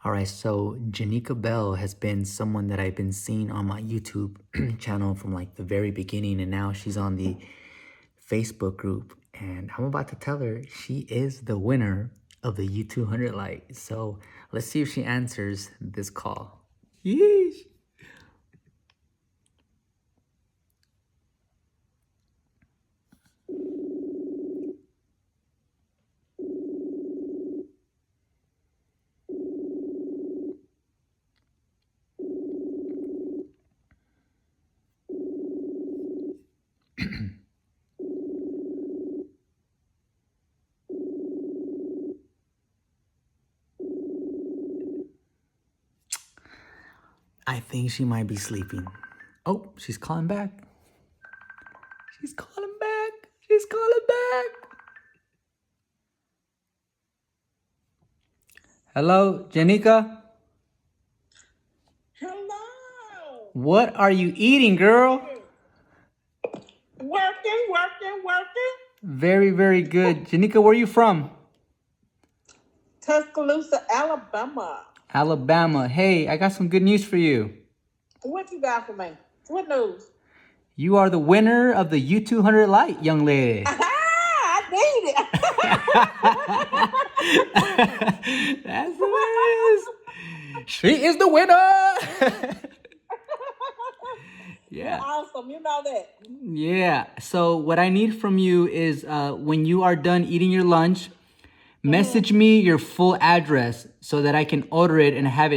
All right, so Janika Bell has been someone that I've been seeing on my YouTube channel from like the very beginning, and now she's on the Facebook group. And I'm about to tell her she is the winner of the U200 light. So let's see if she answers this call. Yeesh. I think she might be sleeping. Oh, she's calling back. She's calling back. She's calling back. Hello, Janika? Hello. What are you eating, girl? Working. Very, very good. Janika, where are you from? Tuscaloosa, Alabama. Alabama. Hey, I got some good news for you. What you got for me? What news? You are the winner of the U200 light, young lady. I need it. That's hilarious. She is the winner. Yeah. Awesome. You know that. Yeah. So what I need from you is when you are done eating your lunch, message me your full address so that I can order it and have it